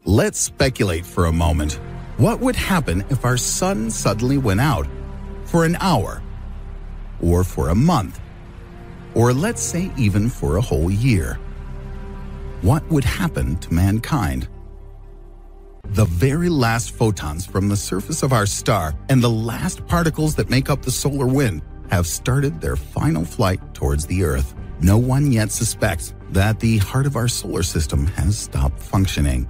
Let's speculate for a moment. What would happen if our sun suddenly went out for an hour, or for a month, or let's say even for a whole year? What would happen to mankind? The very last photons from the surface of our star and the last particles that make up the solar wind have started their final flight towards the Earth. No one yet suspects that the heart of our solar system has stopped functioning.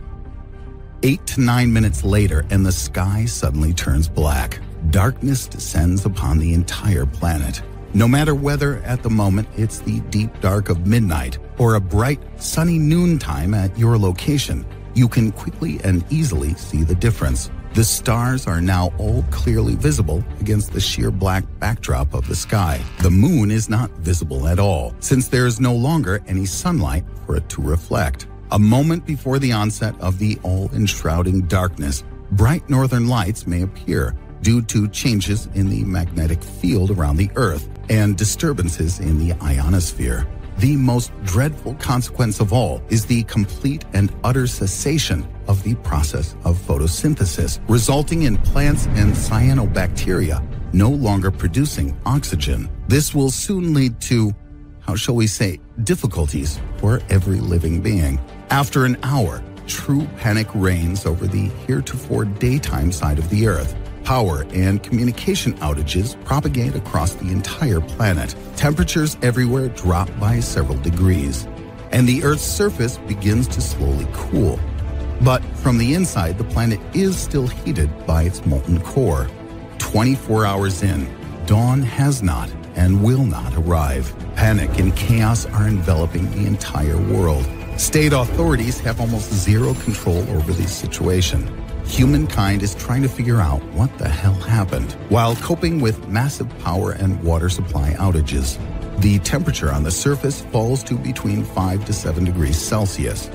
8 to 9 minutes later, and the sky suddenly turns black. Darkness descends upon the entire planet. No matter whether at the moment it's the deep dark of midnight or a bright, sunny noontime at your location, you can quickly and easily see the difference. The stars are now all clearly visible against the sheer black backdrop of the sky. The moon is not visible at all, since there is no longer any sunlight for it to reflect. A moment before the onset of the all-enshrouding darkness, bright northern lights may appear due to changes in the magnetic field around the Earth and disturbances in the ionosphere. The most dreadful consequence of all is the complete and utter cessation of the process of photosynthesis, resulting in plants and cyanobacteria no longer producing oxygen. This will soon lead to, how shall we say, difficulties for every living being. After an hour, true panic reigns over the heretofore daytime side of the Earth. Power and communication outages propagate across the entire planet. Temperatures everywhere drop by several degrees, and the Earth's surface begins to slowly cool. But from the inside, the planet is still heated by its molten core. 24 hours in, dawn has not and will not arrive. Panic and chaos are enveloping the entire world. State authorities have almost zero control over the situation. Humankind is trying to figure out what the hell happened while coping with massive power and water supply outages. The temperature on the surface falls to between 5 to 7 degrees Celsius.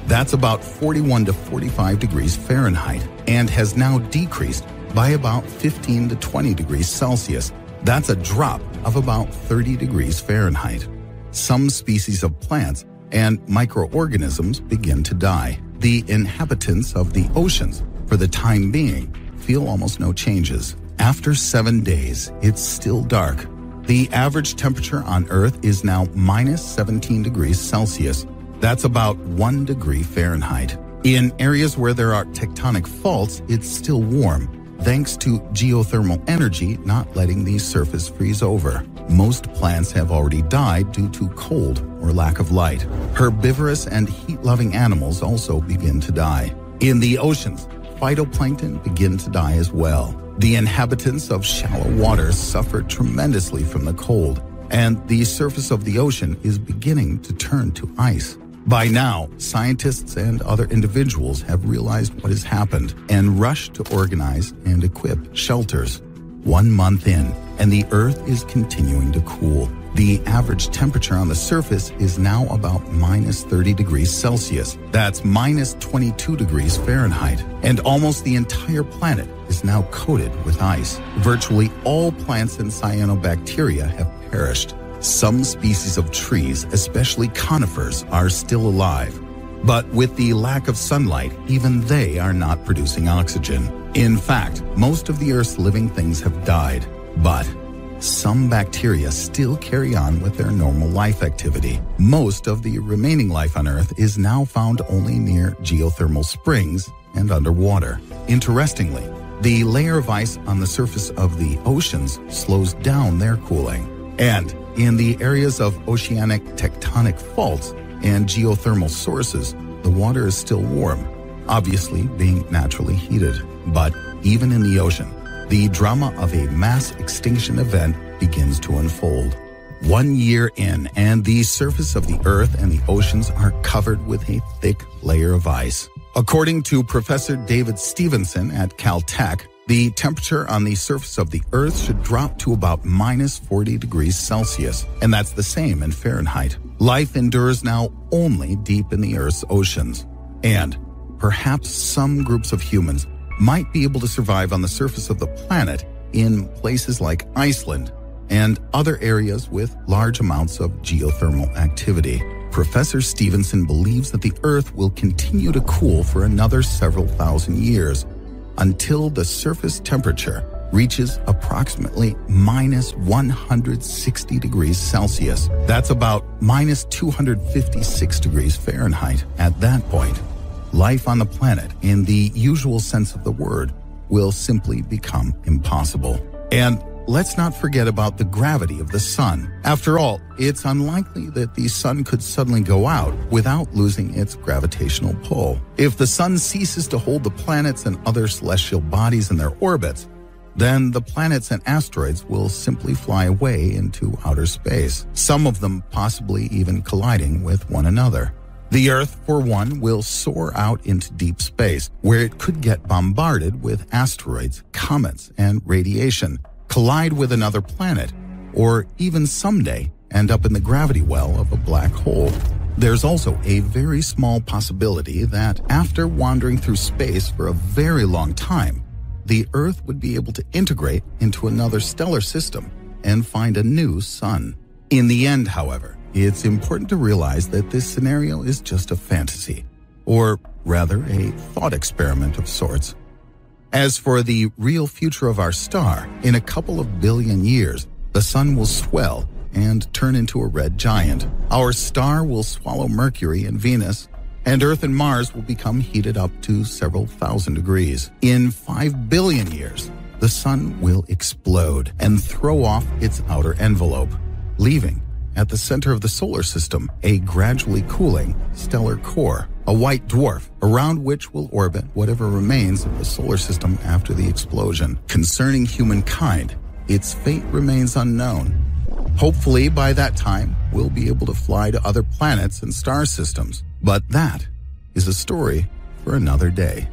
That's about 41 to 45 degrees Fahrenheit, and has now decreased by about 15 to 20 degrees Celsius. That's a drop of about 30 degrees Fahrenheit. Some species of plants and microorganisms begin to die. The inhabitants of the oceans, for the time being, feel almost no changes. After 7 days, it's still dark. The average temperature on Earth is now minus 17 degrees Celsius. That's about 1 degree Fahrenheit. In areas where there are tectonic faults, it's still warm, thanks to geothermal energy not letting the surface freeze over. Most plants have already died due to cold or lack of light. Herbivorous and heat-loving animals also begin to die. In the oceans, phytoplankton begin to die as well. The inhabitants of shallow waters suffer tremendously from the cold, and the surface of the ocean is beginning to turn to ice. By now, scientists and other individuals have realized what has happened and rushed to organize and equip shelters. 1 month in, and the Earth is continuing to cool. The average temperature on the surface is now about minus 30 degrees Celsius. That's minus 22 degrees Fahrenheit. And almost the entire planet is now coated with ice. Virtually all plants and cyanobacteria have perished. Some species of trees, especially conifers, are still alive. But with the lack of sunlight, even they are not producing oxygen. In fact, most of the Earth's living things have died. But some bacteria still carry on with their normal life activity. Most of the remaining life on Earth is now found only near geothermal springs and underwater. Interestingly, the layer of ice on the surface of the oceans slows down their cooling. And in the areas of oceanic tectonic faults and geothermal sources, the water is still warm, obviously being naturally heated. But even in the ocean, the drama of a mass extinction event begins to unfold. 1 year in, and the surface of the Earth and the oceans are covered with a thick layer of ice. According to Professor David Stevenson at Caltech, the temperature on the surface of the Earth should drop to about minus 40 degrees Celsius, and that's the same in Fahrenheit. Life endures now only deep in the Earth's oceans. And perhaps some groups of humans might be able to survive on the surface of the planet in places like Iceland and other areas with large amounts of geothermal activity. Professor Stevenson believes that the Earth will continue to cool for another several thousand years until the surface temperature reaches approximately minus 160 degrees Celsius. That's about minus 256 degrees Fahrenheit. At that point, life on the planet, in the usual sense of the word, will simply become impossible. And let's not forget about the gravity of the sun. After all, it's unlikely that the sun could suddenly go out without losing its gravitational pull. If the sun ceases to hold the planets and other celestial bodies in their orbits, then the planets and asteroids will simply fly away into outer space, some of them possibly even colliding with one another. The Earth, for one, will soar out into deep space, where it could get bombarded with asteroids, comets, and radiation, collide with another planet, or even someday end up in the gravity well of a black hole. There's also a very small possibility that after wandering through space for a very long time, the Earth would be able to integrate into another stellar system and find a new sun. In the end, however, it's important to realize that this scenario is just a fantasy, or rather a thought experiment of sorts. As for the real future of our star, in a couple of billion years, the sun will swell and turn into a red giant. Our star will swallow Mercury and Venus, and Earth and Mars will become heated up to several thousand degrees. In 5 billion years, the sun will explode and throw off its outer envelope, leaving at the center of the solar system a gradually cooling stellar core, a white dwarf around which will orbit whatever remains of the solar system after the explosion. Concerning humankind, its fate remains unknown. Hopefully, by that time, we'll be able to fly to other planets and star systems. But that is a story for another day.